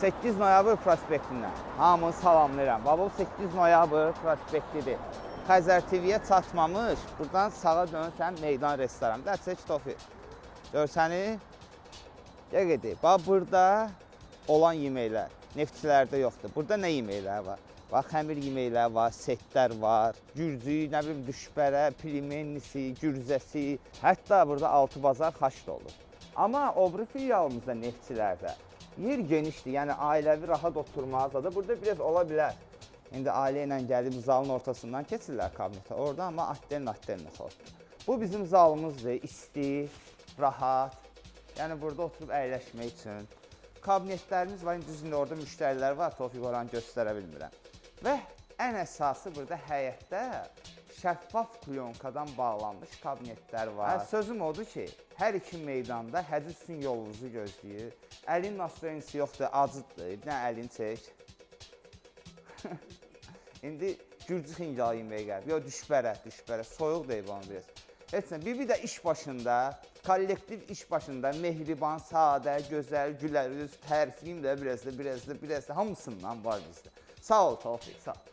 8 noyabr prospektindən hamını salamlayıram. Babul 8 noyabr prospektidir. Xəzər TV-yə çatmamış, buradan sağa dönürsən meydan restoran. Dəçək tofi. Görsəni, gəqədi. Bax, burada olan yeməklər, neftçilərdə yoxdur. Burada nə yeməklər var? Bax, xəmir yeməklər var, setlər var, gürcü, nə bilim, düşbərə, pilimennisi, gürcəsi. Hətta burada altı bazar xaş da olur. Amma o biri filialımızda neftçilərdə yer genişdir, yəni ailəvi rahat oturmağa da burada biraz ola bilər. İndi ailə ilə gəlib zalın ortasından keçirlər kabinetə, orada amma atden xor. Bu bizim zalımızdır, isti, rahat, yəni burada oturub əyləşmək üçün. Kabinetlərimiz var, indi orada müştərilər var, Tofiq oranı göstərə bilmirəm. Və ən əsası burada həyətdə şəffaf plyonkadan bağlanmış kabinetlər var. Sözüm odur ki, hər iki meydanda həciz üçün yolunuzu gözləyir. Əlin nasrenisi yoxdur, acıdır, nə əlin çək. İndi gürcü xincalı yeməyə gəlib. Yox, düşbərə, soyuq deyib onu biraz. Heç nə, bir də iş başında, kollektiv iş başında mehriban, sadə, gözəl, gülərüz, tərifliyim də biraz da, hamısından var bizdə. Sağ ol, Tofiq, sağ ol.